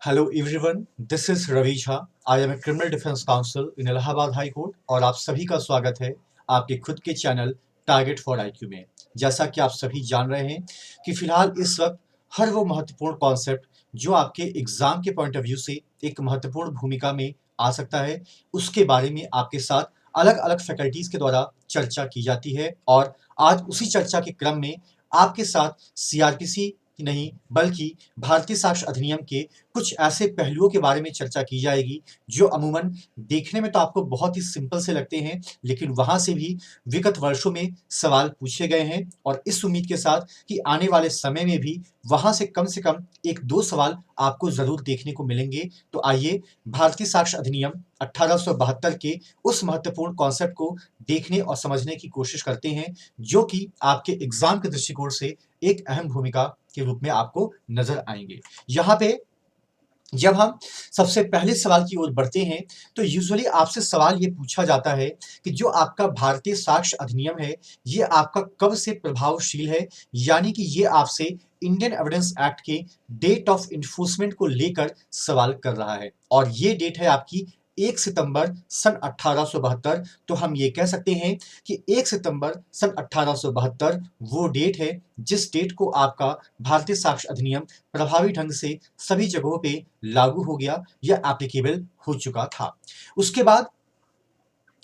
Hello everyone, this is Ravi Jha. I am a criminal defence counsel in Allahabad high court और आप सभी का स्वागत है आपके खुद के चैनल टारगेट फॉर आईक्यू में। जैसा कि आप सभी जान रहे हैं कि फिलहाल इस वक्त हर वो महत्वपूर्ण कॉन्सेप्ट जो आपके एग्जाम के पॉइंट ऑफ व्यू से एक महत्वपूर्ण भूमिका में आ सकता है, उसके बारे में आपके साथ अलग अलग फैकल्टीज के द्वारा चर्चा की जाती है। और आज उसी चर्चा के क्रम में आपके साथ सीआरपीसी नहीं बल्कि भारतीय साक्ष्य अधिनियम के कुछ ऐसे पहलुओं के बारे में चर्चा की जाएगी जो अमूमन देखने में तो आपको बहुत ही सिंपल से लगते हैं, लेकिन वहां से भी विगत वर्षों में सवाल पूछे गए हैं और इस उम्मीद के साथ कि आने वाले समय में भी वहां से कम एक दो सवाल आपको जरूर देखने को मिलेंगे। तो आइए भारतीय साक्ष्य अधिनियम 1872 के उस महत्वपूर्ण कॉन्सेप्ट को देखने और समझने की कोशिश करते हैं जो कि आपके एग्जाम के दृष्टिकोण से एक अहम भूमिका के रूप में आपको नजर आएंगे। यहाँ पे जब हम सबसे पहले सवाल की ओर बढ़ते हैं तो यूजुअली आपसे सवाल ये पूछा जाता है कि जो आपका भारतीय साक्ष्य अधिनियम है ये आपका कब से प्रभावशील है, यानी कि ये आपसे इंडियन एविडेंस एक्ट के डेट ऑफ इन्फोर्समेंट को लेकर सवाल कर रहा है और ये डेट है आपकी 1 सितंबर सन 1872। तो हम ये कह सकते हैं कि 1 सितंबर सन 1872 वो डेट है जिस डेट को आपका भारतीय साक्ष्य अधिनियम प्रभावी ढंग से सभी जगहों पे लागू हो गया या एप्लीकेबल हो चुका था। उसके बाद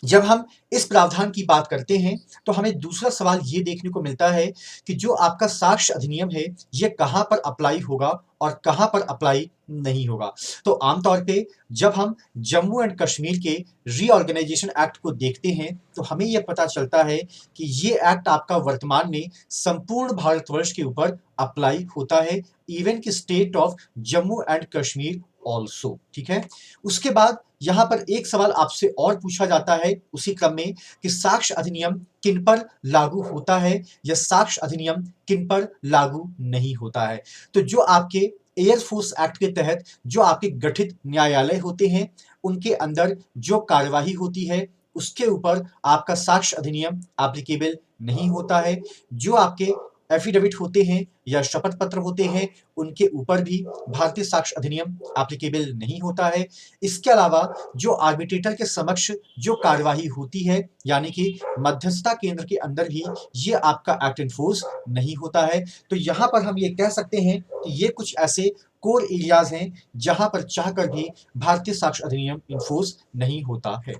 जब हम इस प्रावधान की बात करते हैं तो हमें दूसरा सवाल ये देखने को मिलता है कि जो आपका साक्ष्य अधिनियम है ये कहां पर अप्लाई होगा और कहां पर अप्लाई नहीं होगा। तो आमतौर पे जब हम जम्मू एंड कश्मीर के रीऑर्गेनाइजेशन एक्ट को देखते हैं तो हमें यह पता चलता है कि ये एक्ट आपका वर्तमान में संपूर्ण भारतवर्ष के ऊपर अप्लाई होता है, इवन की state of Jammu and Kashmir also. ठीक है। उसके बाद यहां पर एक सवाल आपसे और पूछा जाता है उसी क्रम में कि साक्ष्य अधिनियम किन पर लागू होता है या साक्ष्य अधिनियम किन पर लागू नहीं होता है। तो जो आपके एयरफोर्स एक्ट के तहत जो आपके गठित न्यायालय होते हैं उनके अंदर जो कार्यवाही होती है उसके ऊपर आपका साक्ष्य अधिनियम एप्लीकेबल नहीं होता है। जो आपके एफिडेविट होते हैं या शपथ पत्र होते हैं उनके ऊपर भी भारतीय साक्ष्य अधिनियम एप्लीकेबल नहीं होता है। इसके अलावा जो आर्बिट्रेटर के समक्ष जो कार्यवाही होती है यानी कि मध्यस्थता केंद्र के अंदर भी ये आपका एक्ट इन्फोर्स नहीं होता है। तो यहां पर हम ये कह सकते हैं कि ये कुछ ऐसे कोर एरियाज हैं जहां पर चाहकर भी भारतीय साक्ष्य अधिनियम इन्फोर्स नहीं होता है।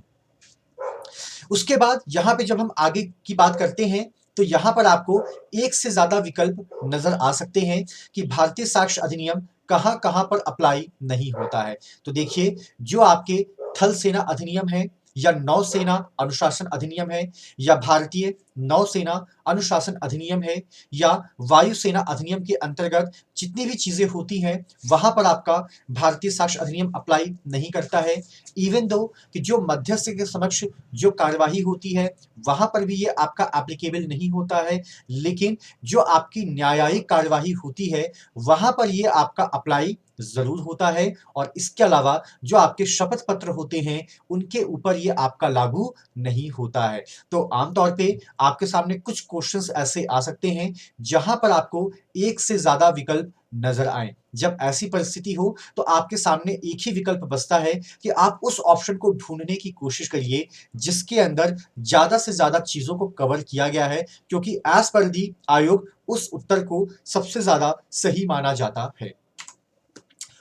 उसके बाद यहां पे जब हम आगे की बात करते हैं तो यहां पर आपको एक से ज्यादा विकल्प नजर आ सकते हैं कि भारतीय साक्ष्य अधिनियम कहां कहां पर अप्लाई नहीं होता है। तो देखिए, जो आपके थल सेना अधिनियम है या नौसेना अनुशासन अधिनियम है या भारतीय नौसेना अनुशासन अधिनियम है या वायुसेना अधिनियम के अंतर्गत जितनी भी चीजें होती हैं वहां पर आपका भारतीय साक्ष्य अधिनियम अप्लाई नहीं करता है। इवन दो कि जो मध्यस्थ के समक्ष जो कार्यवाही होती है वहां पर भी ये आपका एप्लीकेबल नहीं होता है, लेकिन जो आपकी न्यायिक कार्यवाही होती है वहां पर ये आपका अप्लाई जरूर होता है। और इसके अलावा जो आपके शपथ पत्र होते हैं उनके ऊपर ये आपका लागू नहीं होता है। तो आमतौर पे आपके सामने कुछ क्वेश्चंस ऐसे आ सकते हैं जहां पर आपको एक से ज्यादा विकल्प नजर आए। जब ऐसी परिस्थिति हो तो आपके सामने एक ही विकल्प बचता है कि आप उस ऑप्शन को ढूंढने की कोशिश करिए जिसके अंदर ज्यादा से ज्यादा चीजों को कवर किया गया है, क्योंकि एज पर दी आयोग उस उत्तर को सबसे ज्यादा सही माना जाता है।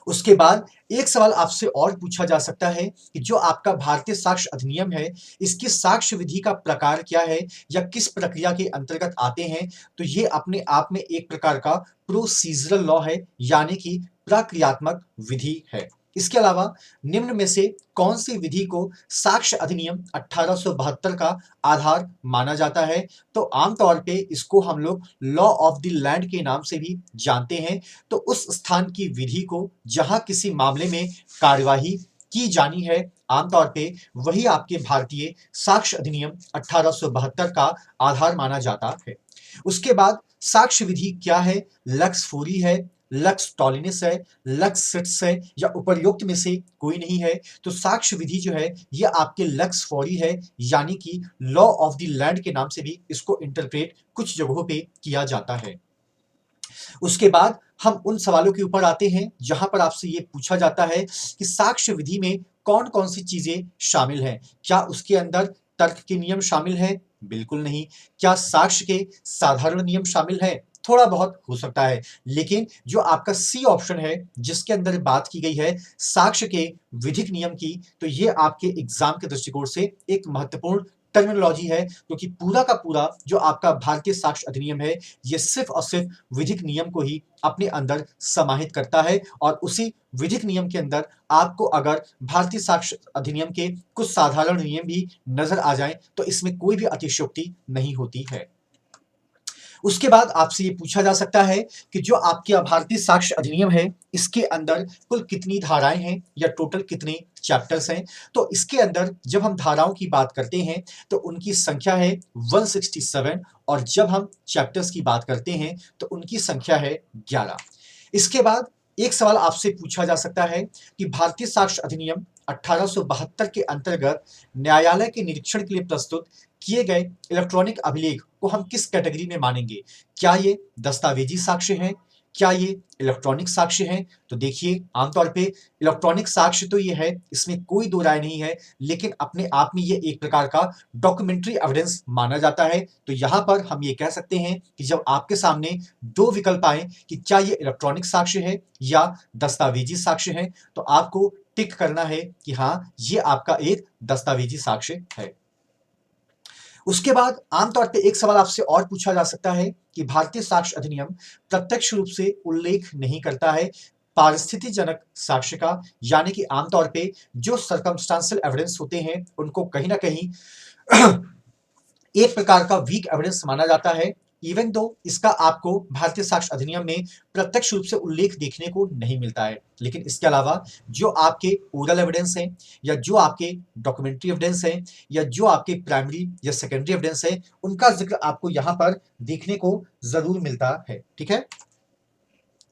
उसके बाद एक सवाल आपसे और पूछा जा सकता है कि जो आपका भारतीय साक्ष्य अधिनियम है इसकी साक्ष्य विधि का प्रकार क्या है या किस प्रक्रिया के अंतर्गत आते हैं। तो ये अपने आप में एक प्रकार का प्रोसीजरल लॉ है यानी कि प्रक्रियात्मक विधि है। इसके अलावा निम्न में से कौन सी विधि को साक्ष्य अधिनियम 1872 का आधार माना जाता है। तो आमतौर पे इसको हम लोग लॉ ऑफ द लैंड के नाम से भी जानते हैं। तो उस स्थान की विधि को जहां किसी मामले में कार्यवाही की जानी है आमतौर पे वही आपके भारतीय साक्ष्य अधिनियम 1872 का आधार माना जाता है। उसके बाद साक्ष्य विधि क्या है, लक्स फोरी है, लक्स टॉलिनिस है, लक्स सिट्स है या उपर्युक्त में से कोई नहीं है। तो साक्ष्य विधि जो है ये आपके लक्स फॉरी है यानी कि लॉ ऑफ द लैंड के नाम से भी इसको इंटरप्रेट कुछ जगहों पे किया जाता है। उसके बाद हम उन सवालों के ऊपर आते हैं जहां पर आपसे ये पूछा जाता है कि साक्ष्य विधि में कौन कौन सी चीजें शामिल हैं। क्या उसके अंदर तर्क के नियम शामिल हैं? बिल्कुल नहीं। क्या साक्ष्य के साधारण नियम शामिल हैं? थोड़ा बहुत हो सकता है। लेकिन जो आपका सी ऑप्शन है जिसके अंदर बात की गई है साक्ष्य के विधिक नियम की, तो ये आपके एग्जाम के दृष्टिकोण से एक महत्वपूर्ण टर्मिनोलॉजी है, क्योंकि पूरा का पूरा जो आपका भारतीय साक्ष्य अधिनियम है ये सिर्फ और सिर्फ विधिक नियम को ही अपने अंदर समाहित करता है। और उसी विधिक नियम के अंदर आपको अगर भारतीय साक्ष्य अधिनियम के कुछ साधारण नियम भी नजर आ जाएं तो इसमें कोई भी अतिशयोक्ति नहीं होती है। उसके बाद आपसे ये पूछा जा सकता है कि जो आपके भारतीय साक्ष्य अधिनियम है इसके अंदर कुल कितनी धाराएं हैं या टोटल कितने चैप्टर्स हैं। तो इसके अंदर जब हम धाराओं की बात करते हैं तो उनकी संख्या है 167, और जब हम चैप्टर्स की बात करते हैं तो उनकी संख्या है 11। इसके बाद एक सवाल आपसे पूछा जा सकता है कि भारतीय साक्ष्य अधिनियम 1872 के अंतर्गत न्यायालय के निरीक्षण के लिए प्रस्तुत किए गए इलेक्ट्रॉनिक अभिलेख को हम किस कैटेगरी में मानेंगे? क्या ये दस्तावेजी साक्ष्य हैं? क्या ये इलेक्ट्रॉनिक साक्ष्य हैं? तो देखिए, आमतौर पे इलेक्ट्रॉनिक साक्ष्य तो ये है, इसमें कोई दो राय नहीं है, लेकिन अपने आप में ये एक प्रकार का डॉक्यूमेंट्री एविडेंस माना जाता है। तो यहां पर हम ये कह सकते हैं कि जब आपके सामने दो विकल्प आए कि क्या ये इलेक्ट्रॉनिक साक्ष्य है या दस्तावेजी साक्ष्य है, तो आपको टिक करना है कि हाँ, ये आपका एक दस्तावेजी साक्ष्य है। उसके बाद आमतौर पे एक सवाल आपसे और पूछा जा सकता है कि भारतीय साक्ष्य अधिनियम प्रत्यक्ष रूप से उल्लेख नहीं करता है पारिस्थितिजनक साक्ष्य का, यानी कि आमतौर पे जो सर्कमस्टांशियल एविडेंस होते हैं उनको कहीं ना कहीं एक प्रकार का वीक एविडेंस माना जाता है। इवन दो इसका आपको भारतीय साक्ष्य अधिनियम में प्रत्यक्ष रूप से उल्लेख देखने को नहीं मिलता है, लेकिन इसके अलावा जो आपके ओरल एविडेंस हैं या जो आपके डॉक्यूमेंट्री एविडेंस हैं या जो आपके प्राइमरी या सेकेंडरी एविडेंस हैं उनका जिक्र आपको यहां पर देखने को जरूर मिलता है। ठीक है।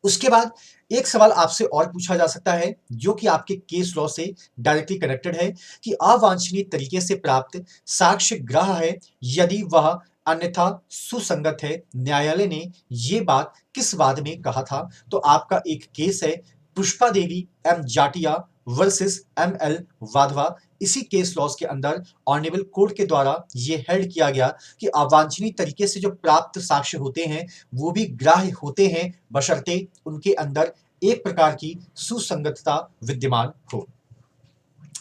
उसके बाद एक सवाल आपसे और पूछा जा सकता है जो कि आपके केस लॉ से डायरेक्टली कनेक्टेड है कि अवांछनीय तरीके से प्राप्त साक्ष्य ग्राह्य है यदि वह अन्यथा सुसंगत है। न्यायालय ने ये बात किस वाद में कहा था? तो आपका एक केस है Pushpa Devi M Jatia versus M L Wadhwa. इसी केस लॉस के अंदर ऑनरेबल कोर्ट के द्वारा ये हेल्ड किया गया कि अवांछनीय तरीके से जो प्राप्त साक्ष्य होते हैं वो भी ग्राह्य होते हैं बशर्ते उनके अंदर एक प्रकार की सुसंगतता विद्यमान हो।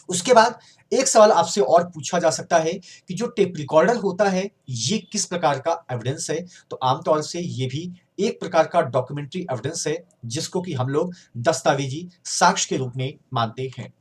उसके बाद एक सवाल आपसे और पूछा जा सकता है कि जो टेप रिकॉर्डर होता है ये किस प्रकार का एविडेंस है? तो आमतौर से ये भी एक प्रकार का डॉक्यूमेंट्री एविडेंस है जिसको कि हम लोग दस्तावेजी साक्ष्य के रूप में मानते हैं।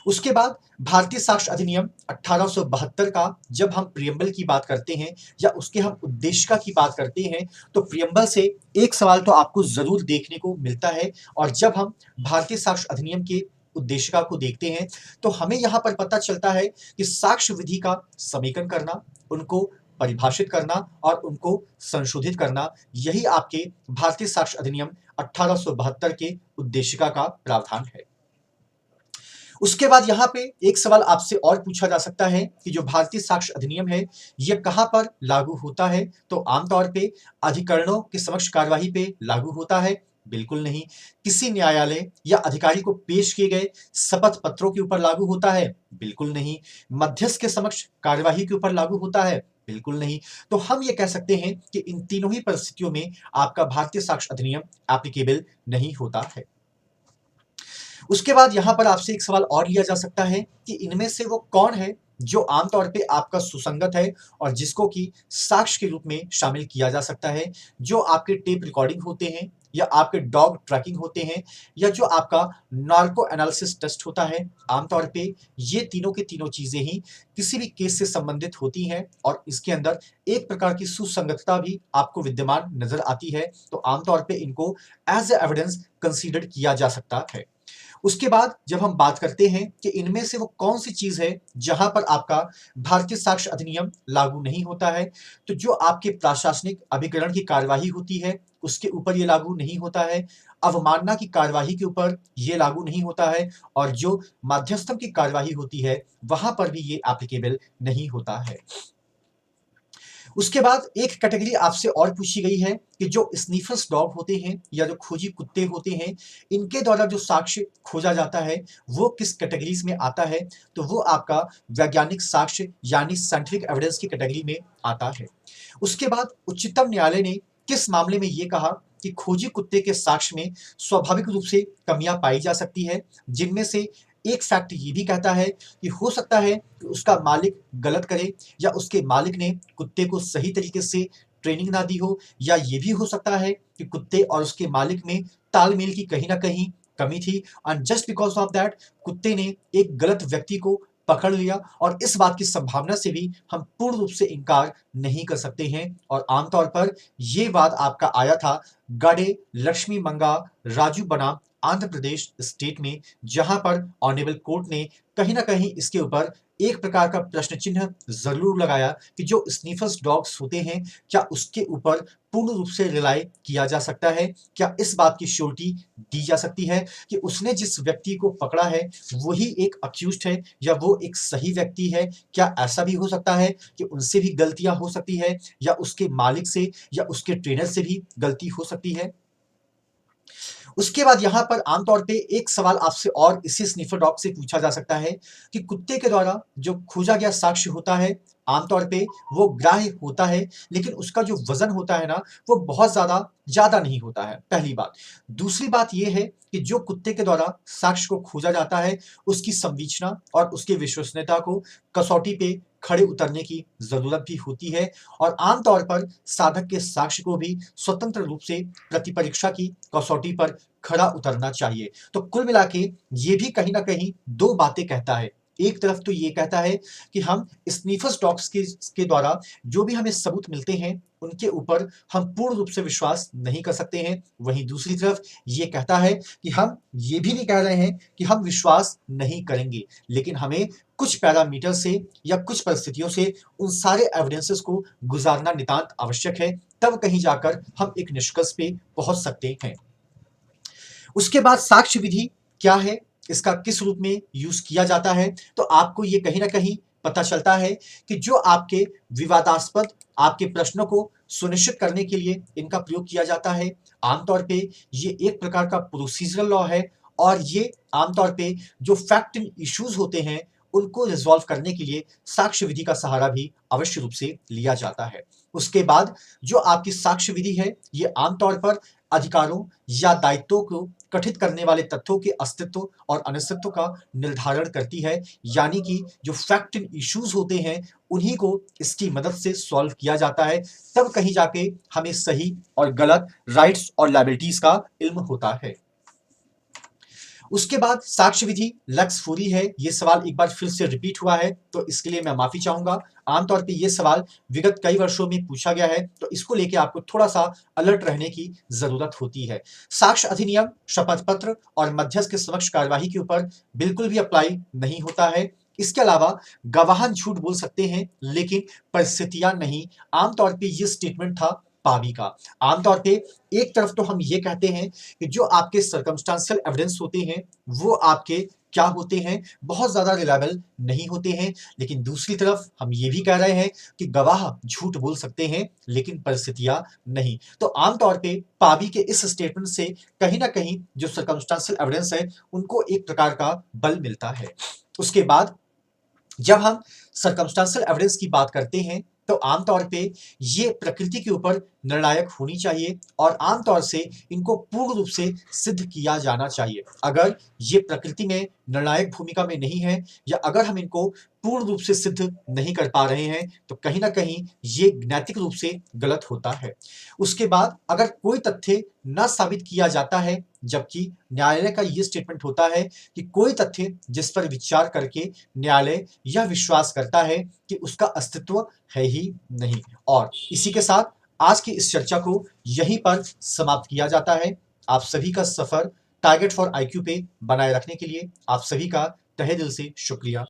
उसके बाद भारतीय साक्ष्य अधिनियम 1872 का जब हम प्रियम्बल की बात करते हैं या उसके हम उद्देशिका की बात करते हैं तो प्रियम्बल से एक सवाल तो आपको जरूर देखने को मिलता है। और जब हम भारतीय साक्ष्य अधिनियम के उद्देशिका को देखते हैं तो हमें यहां पर पता चलता है कि साक्ष्य विधि का समेकन करना, उनको परिभाषित करना और उनको संशोधित करना, यही आपके भारतीय साक्ष्य अधिनियम 1872 के उद्देशिका का प्रावधान है। उसके बाद यहां पे एक सवाल आपसे और पूछा जा सकता है कि जो भारतीय साक्ष्य अधिनियम है यह कहां पर लागू होता है? तो आमतौर पे अधिकरणों के समक्ष कार्यवाही पे लागू होता है? बिल्कुल नहीं। किसी न्यायालय या अधिकारी को पेश किए गए शपथ पत्रों के ऊपर लागू होता है? बिल्कुल नहीं। मध्यस्थ के समक्ष कार्यवाही के ऊपर लागू होता है? बिल्कुल नहीं। तो हम ये कह सकते हैं कि इन तीनों ही परिस्थितियों में आपका भारतीय साक्ष्य अधिनियम एप्लीकेबल नहीं होता है। उसके बाद यहां पर आपसे एक सवाल और लिया जा सकता है कि इनमें से वो कौन है जो आमतौर पे आपका सुसंगत है और जिसको कि साक्ष्य के रूप में शामिल किया जा सकता है। जो आपके टेप रिकॉर्डिंग होते हैं या आपके डॉग ट्रैकिंग होते हैं या जो आपका नार्को एनालिसिस टेस्ट होता है, आमतौर पे ये तीनों की तीनों चीजें ही किसी भी केस से संबंधित होती हैं और इसके अंदर एक प्रकार की सुसंगतता भी आपको विद्यमान नजर आती है। तो आमतौर पे इनको एज ए एविडेंस कंसीडर किया जा सकता है। उसके बाद जब हम बात करते हैं कि इनमें से वो कौन सी चीज है जहां पर आपका भारतीय साक्ष्य अधिनियम लागू नहीं होता है, तो जो आपके प्रशासनिक अभिकरण की कार्यवाही होती है उसके ऊपर ये लागू नहीं होता है, अवमानना की कार्यवाही के ऊपर ये लागू नहीं होता है और जो मध्यस्थम की कार्यवाही होती है वहां पर भी ये एप्लीकेबल नहीं होता है। उसके बाद एक कैटेगरी आपसे और पूछी गई है कि जो स्नीफर्स डॉग होते हैं या जो खोजी कुत्ते होते हैं, इनके द्वारा जो साक्ष्य खोजा जाता है वो किस कैटेगरीज में आता है? तो वो आपका वैज्ञानिक साक्ष्य यानी साइंटिफिक एविडेंस की कैटेगरी में आता है। उसके बाद उच्चतम न्यायालय ने किस मामले में ये कहा कि खोजी कुत्ते के साक्ष्य में स्वाभाविक रूप से कमियां पाई जा सकती है, जिनमें से एक फैक्ट ये भी कहता है कि हो सकता है कि उसका मालिक गलत करे या उसके मालिक ने कुत्ते को सही तरीके से ट्रेनिंग ना दी हो, या ये भी हो सकता है कि कुत्ते और उसके मालिक में तालमेल की कहीं ना कहीं कमी थी, and just because of that कुत्ते ने एक गलत व्यक्ति को पकड़ लिया, और इस बात की संभावना से भी हम पूर्ण रूप से इनकार नहीं कर सकते हैं। और आमतौर पर ये वाद आपका आया था गाडे लक्ष्मी मंगा राजू बनाम आंध्र प्रदेश स्टेट में, जहां पर ऑनरेबल कोर्ट ने कहीं ना कहीं इसके ऊपर एक प्रकार का प्रश्न चिन्ह जरूर लगाया कि जो स्नीफर्स डॉग्स होते हैं, क्या उसके ऊपर पूर्ण रूप से रिलाई किया जा सकता है? क्या इस बात की श्योरिटी दी जा सकती है कि उसने जिस व्यक्ति को पकड़ा है वही एक अक्यूज्ड है, या वो एक सही व्यक्ति है? क्या ऐसा भी हो सकता है कि उनसे भी गलतियां हो सकती है, या उसके मालिक से या उसके ट्रेनर से भी गलती हो सकती है? उसके बाद यहाँ पर आमतौर पे एक सवाल आपसे और इसी स्निफर डॉग से पूछा जा सकता है कि कुत्ते के द्वारा जो खोजा गया साक्ष्य होता है, आमतौर पे वो ग्राह्य होता है, लेकिन उसका जो वजन होता है ना, वो बहुत ज्यादा नहीं होता है, पहली बात। दूसरी बात ये है कि जो कुत्ते के द्वारा साक्ष्य को खोजा जाता है, उसकी संविचना और उसकी विश्वसनीयता को कसौटी पे खड़े उतरने की जरूरत भी होती है, और आमतौर पर साधक के साक्ष्य को भी स्वतंत्र रूप से प्रतिपरीक्षा की कसौटी पर खड़ा उतरना चाहिए। तो कुल मिला के ये भी कहीं ना कहीं दो बातें कहता है। एक तरफ तो ये कहता है कि हम स्नीफर्स डॉग्स के द्वारा जो भी हमें सबूत मिलते हैं उनके ऊपर हम पूर्ण रूप से विश्वास नहीं कर सकते हैं। वहीं दूसरी तरफ ये कहता है कि हम ये भी नहीं कह रहे हैं कि हम विश्वास नहीं करेंगे, लेकिन हमें कुछ पैरामीटर से या कुछ परिस्थितियों से उन सारे एविडेंसेस को गुजारना नितांत आवश्यक है, तब कहीं जाकर हम एक निष्कर्ष पे पहुंच सकते हैं। उसके बाद साक्ष्य विधि क्या है, इसका किस रूप में यूज किया जाता है, तो आपको ये कहीं ना कहीं पता चलता है कि जो आपके विवादास्पद आपके प्रश्नों को सुनिश्चित करने के लिए इनका प्रयोग किया जाता है। आमतौर पे ये एक प्रकार का प्रोसीजरल लॉ है, और ये आमतौर पे जो फैक्ट इश्यूज होते हैं उनको रिजॉल्व करने के लिए साक्ष्य विधि का सहारा भी अवश्य रूप से लिया जाता है। उसके बाद जो आपकी साक्ष्य विधि है, ये आमतौर पर अधिकारों या दायित्वों को कथित करने वाले तथ्यों के अस्तित्व और अनिश्चित्व का निर्धारण करती है, यानी कि जो फैक्ट इश्यूज होते हैं उन्हीं को इसकी मदद से सॉल्व किया जाता है, तब कहीं जाके हमें सही और गलत, राइट्स और लायबिलिटीज का इल्म होता है। उसके बाद साक्ष्य विधि लक्स फूरी है, ये सवाल एक बार फिर से रिपीट हुआ है, तो इसके लिए मैं माफी चाहूंगा। आमतौर पे ये सवाल विगत कई वर्षों में पूछा गया है, तो इसको लेके आपको थोड़ा सा अलर्ट रहने की जरूरत होती है। साक्ष्य अधिनियम शपथ पत्र और मध्यस्थ के समक्ष कार्यवाही के ऊपर बिल्कुल भी अप्लाई नहीं होता है। इसके अलावा गवाह झूठ बोल सकते हैं, लेकिन परिस्थितियां नहीं। आमतौर पे ये स्टेटमेंट था पावी का। आमतौर पे एक तरफ तो हम ये कहते हैं कि जो आपके सर्कमस्टांशियल एविडेंस होते हैं वो आपके क्या होते हैं, बहुत ज्यादा रिलायबल नहीं होते हैं, लेकिन दूसरी तरफ हम ये भी कह रहे हैं कि गवाह झूठ बोल सकते हैं लेकिन परिस्थितियां नहीं। तो आमतौर पे पावी के इस स्टेटमेंट से कहीं ना कहीं जो सर्कमस्टांशियल एविडेंस है उनको एक प्रकार का बल मिलता है। उसके बाद जब हम सर्कमस्टांशियल एविडेंस की बात करते हैं तो आमतौर पे ये प्रकृति के ऊपर निर्णायक होनी चाहिए, और आमतौर से इनको पूर्ण रूप से सिद्ध किया जाना चाहिए। अगर ये प्रकृति में निर्णायक भूमिका में नहीं है, या अगर हम इनको पूर्ण रूप से सिद्ध नहीं कर पा रहे हैं, तो कहीं ना कहीं ये नैतिक रूप से गलत होता है। उसके बाद अगर कोई तथ्य न साबित किया जाता है, जबकि न्यायालय का ये स्टेटमेंट होता है कि कोई तथ्य जिस पर विचार करके न्यायालय यह विश्वास करता है कि उसका अस्तित्व है ही नहीं। और इसी के साथ आज की इस चर्चा को यहीं पर समाप्त किया जाता है। आप सभी का सफर टारगेट फॉर आईक्यू पे बनाए रखने के लिए आप सभी का तहे दिल से शुक्रिया।